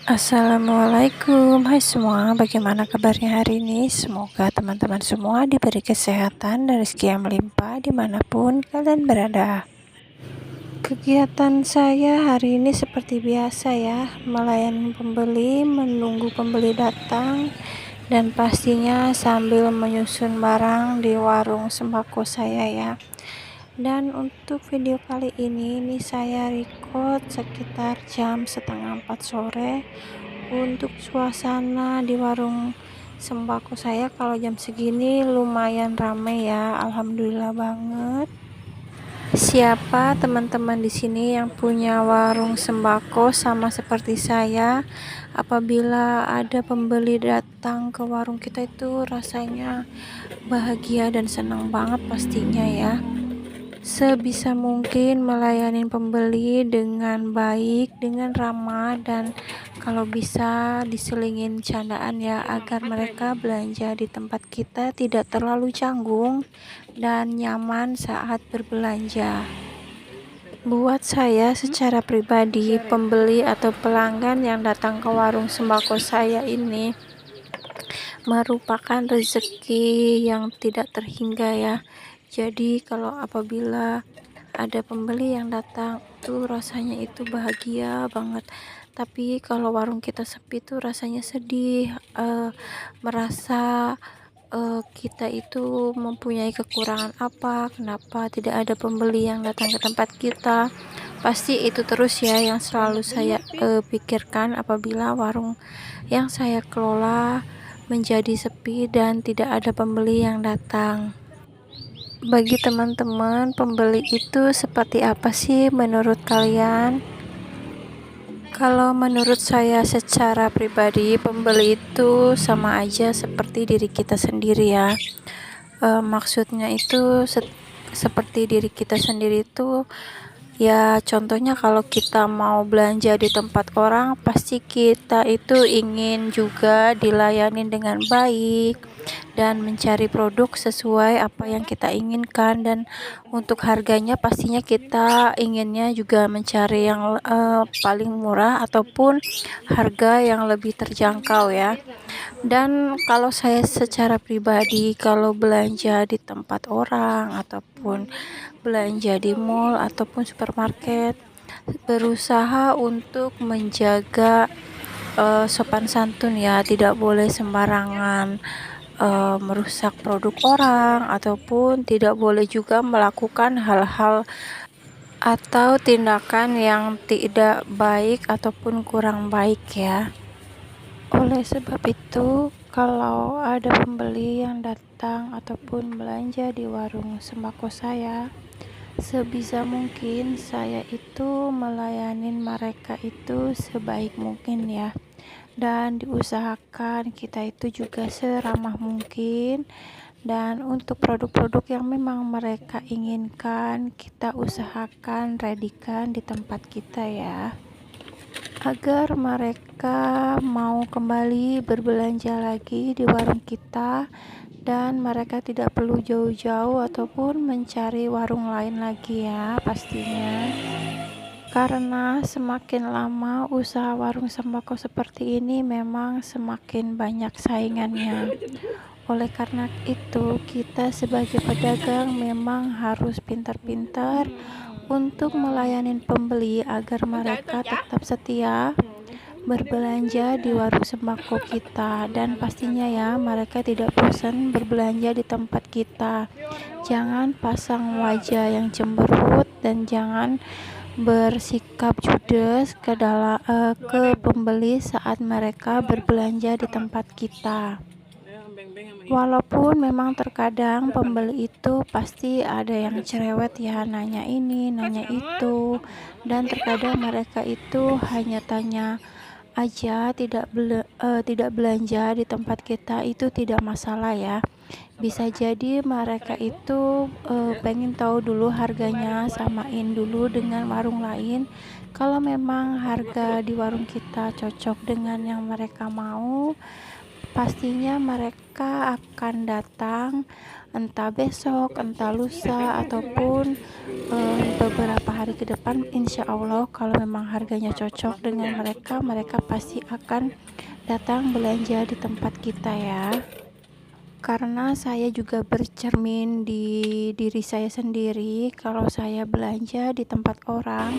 Assalamualaikum, hai semua, bagaimana kabarnya hari ini? Semoga teman-teman semua diberi kesehatan dan rezeki yang melimpah dimanapun kalian berada. Kegiatan saya hari ini seperti biasa ya, melayani pembeli, menunggu pembeli datang, dan pastinya sambil menyusun barang di warung sembako saya ya. Dan untuk video kali ini saya record sekitar jam setengah 4 sore. Untuk suasana di warung sembako saya kalau jam segini lumayan ramai ya, alhamdulillah banget. Siapa teman-teman di sini yang punya warung sembako sama seperti saya? Apabila ada pembeli datang ke warung kita itu rasanya bahagia dan senang banget pastinya ya. Sebisa mungkin melayani pembeli dengan baik, dengan ramah, dan kalau bisa diselingin candaan ya, agar mereka belanja di tempat kita tidak terlalu canggung dan nyaman saat berbelanja. Buat saya secara pribadi, pembeli atau pelanggan yang datang ke warung sembako saya ini merupakan rezeki yang tidak terhingga ya. Jadi kalau apabila ada pembeli yang datang tuh rasanya itu bahagia banget. Tapi kalau warung kita sepi tuh rasanya sedih, merasa kita itu mempunyai kekurangan apa, kenapa tidak ada pembeli yang datang ke tempat kita. Pasti itu terus ya yang selalu saya pikirkan apabila warung yang saya kelola menjadi sepi dan tidak ada pembeli yang datang. Bagi teman-teman, pembeli itu seperti apa sih menurut kalian? Kalau menurut saya secara pribadi, pembeli itu sama aja seperti diri kita sendiri ya. Maksudnya itu seperti diri kita sendiri itu ya, contohnya kalau kita mau belanja di tempat orang, pasti kita itu ingin juga dilayani dengan baik dan mencari produk sesuai apa yang kita inginkan, dan untuk harganya pastinya kita inginnya juga mencari yang paling murah ataupun harga yang lebih terjangkau ya. Dan kalau saya secara pribadi, kalau belanja di tempat orang ataupun belanja di mall ataupun supermarket, berusaha untuk menjaga sopan santun ya, tidak boleh sembarangan merusak produk orang ataupun tidak boleh juga melakukan hal-hal atau tindakan yang tidak baik ataupun kurang baik ya. Oleh sebab itu, kalau ada pembeli yang datang ataupun belanja di warung sembako saya, sebisa mungkin saya itu melayani mereka itu sebaik mungkin ya. Dan diusahakan kita itu juga seramah mungkin, dan untuk produk-produk yang memang mereka inginkan kita usahakan readykan di tempat kita ya, agar mereka mau kembali berbelanja lagi di warung kita dan mereka tidak perlu jauh-jauh ataupun mencari warung lain lagi ya pastinya. Karena semakin lama usaha warung sembako seperti ini memang semakin banyak saingannya. Oleh karena itu, kita sebagai pedagang memang harus pintar-pintar untuk melayani pembeli agar mereka tetap setia berbelanja di warung sembako kita, dan pastinya ya mereka tidak bosan berbelanja di tempat kita. Jangan pasang wajah yang cemberut dan jangan bersikap judes ke pembeli saat mereka berbelanja di tempat kita. Walaupun memang terkadang pembeli itu pasti ada yang cerewet ya, nanya ini, nanya itu, dan terkadang mereka itu hanya tanya aja, tidak belanja di tempat kita, itu tidak masalah ya. Bisa jadi mereka itu pengen tahu dulu harganya, samain dulu dengan warung lain. Kalau memang harga di warung kita cocok dengan yang mereka mau, pastinya mereka akan datang entah besok, entah lusa, ataupun beberapa hari ke depan. Insya Allah kalau memang harganya cocok dengan mereka, mereka pasti akan datang belanja di tempat kita ya. Karena saya juga bercermin di diri saya sendiri, kalau saya belanja di tempat orang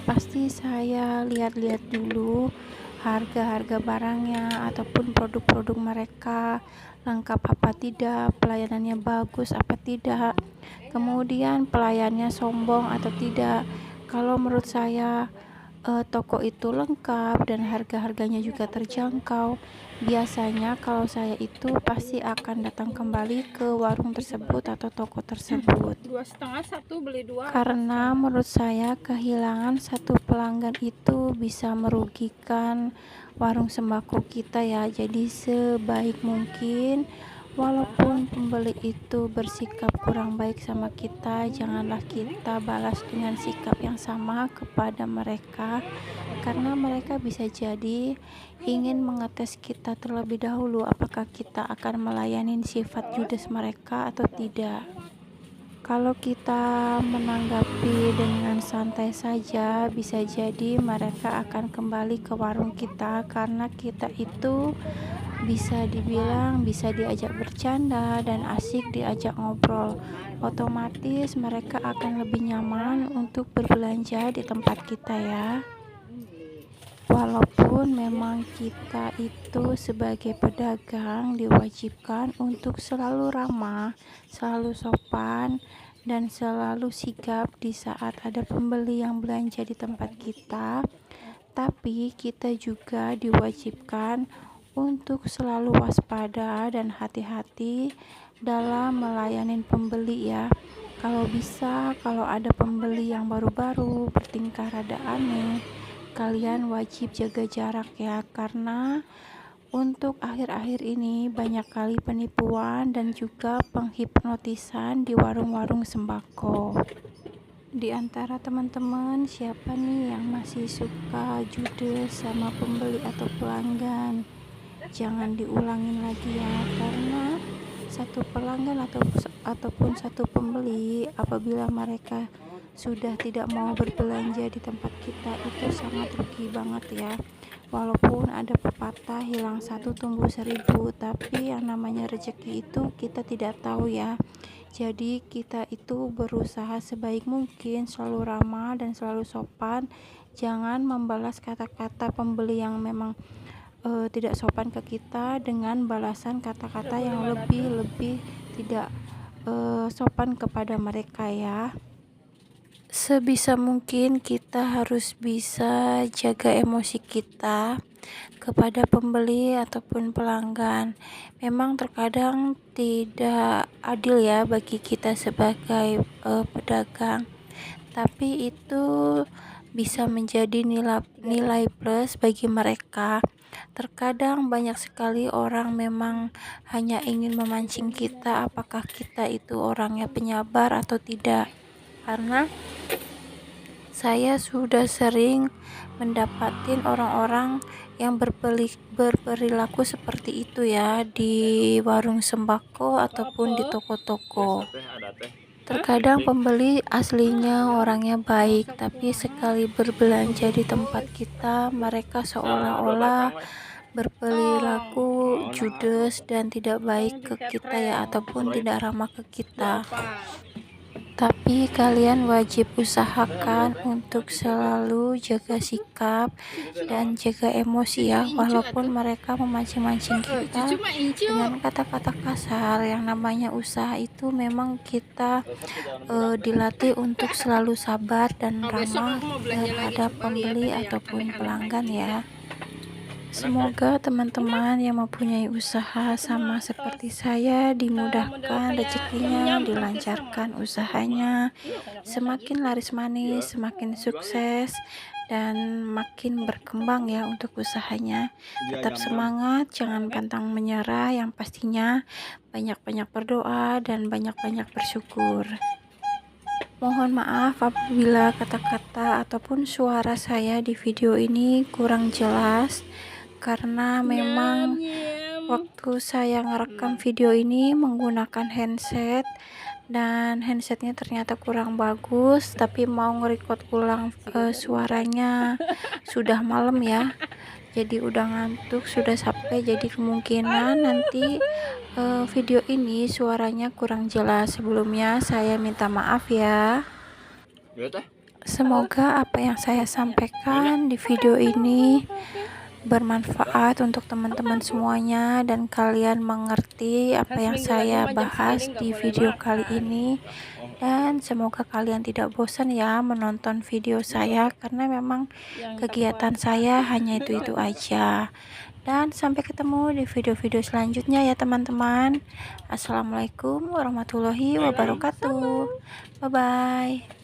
pasti saya lihat-lihat dulu harga-harga barangnya ataupun produk-produk mereka lengkap apa tidak, pelayanannya bagus apa tidak, kemudian pelayannya sombong atau tidak. Kalau menurut saya toko itu lengkap dan harga-harganya juga terjangkau, biasanya kalau saya itu pasti akan datang kembali ke warung tersebut atau toko tersebut. 2,5 satu beli 2. Karena menurut saya kehilangan satu pelanggan itu bisa merugikan warung sembako kita ya. Jadi sebaik mungkin walaupun pembeli itu bersikap kurang baik sama kita, janganlah kita balas dengan sikap yang sama kepada mereka, karena mereka bisa jadi ingin mengetes kita terlebih dahulu apakah kita akan melayani sifat judes mereka atau tidak. Kalau kita menanggapi dengan santai saja, bisa jadi mereka akan kembali ke warung kita karena kita itu bisa dibilang bisa diajak bercanda dan asik diajak ngobrol. Otomatis mereka akan lebih nyaman untuk berbelanja di tempat kita ya. Walaupun memang kita itu sebagai pedagang diwajibkan untuk selalu ramah, selalu sopan, dan selalu sigap di saat ada pembeli yang belanja di tempat kita, tapi kita juga diwajibkan untuk selalu waspada dan hati-hati dalam melayani pembeli ya. Kalau bisa, kalau ada pembeli yang baru-baru bertingkah rada aneh, kalian wajib jaga jarak ya, karena untuk akhir-akhir ini banyak kali penipuan dan juga penghipnotisan di warung-warung sembako. Di antara teman-teman siapa nih yang masih suka judes sama pembeli atau pelanggan? Jangan diulangin lagi ya, karena satu pelanggan ataupun satu pembeli apabila mereka sudah tidak mau berbelanja di tempat kita itu sangat rugi banget ya. Walaupun ada pepatah hilang satu tumbuh 1000, tapi yang namanya rezeki itu kita tidak tahu ya. Jadi kita itu berusaha sebaik mungkin selalu ramah dan selalu sopan. Jangan membalas kata-kata pembeli yang memang tidak sopan ke kita dengan balasan kata-kata yang lebih tidak sopan kepada mereka ya. Sebisa mungkin kita harus bisa jaga emosi kita kepada pembeli ataupun pelanggan. Memang terkadang tidak adil ya bagi kita sebagai pedagang, tapi itu bisa menjadi nilai plus bagi mereka. Terkadang banyak sekali orang memang hanya ingin memancing kita apakah kita itu orangnya penyabar atau tidak, karena saya sudah sering mendapatkan orang-orang yang berperilaku seperti itu ya di warung sembako ataupun di toko-toko. Terkadang pembeli aslinya orangnya baik, tapi sekali berbelanja di tempat kita mereka seolah-olah berperilaku judes dan tidak baik ke kita ya, ataupun tidak ramah ke kita. Tapi kalian wajib usahakan untuk selalu jaga sikap dan jaga emosi ya, walaupun mereka memancing-mancing kita dengan kata-kata kasar. Yang namanya usaha itu memang kita dilatih untuk selalu sabar dan ramah terhadap pembeli ataupun pelanggan ya. Semoga teman-teman yang mempunyai usaha sama seperti saya dimudahkan rezekinya, dilancarkan usahanya, semakin laris manis, semakin sukses, dan makin berkembang ya untuk usahanya. Tetap semangat, jangan pantang menyerah, yang pastinya banyak-banyak berdoa dan banyak-banyak bersyukur. Mohon maaf apabila kata-kata ataupun suara saya di video ini kurang jelas, karena memang Waktu saya ngerekam video ini menggunakan handset, dan handsetnya ternyata kurang bagus, tapi mau nge-record ulang suaranya sudah malam ya, jadi udah ngantuk, sudah capek, jadi kemungkinan nanti video ini suaranya kurang jelas. Sebelumnya saya minta maaf ya. Semoga apa yang saya sampaikan di video ini bermanfaat untuk teman-teman semuanya dan kalian mengerti apa yang saya bahas di video kali ini, dan semoga kalian tidak bosan ya menonton video saya, karena memang kegiatan saya hanya itu-itu aja. Dan sampai ketemu di video-video selanjutnya ya teman-teman. Assalamualaikum warahmatullahi wabarakatuh. Bye bye.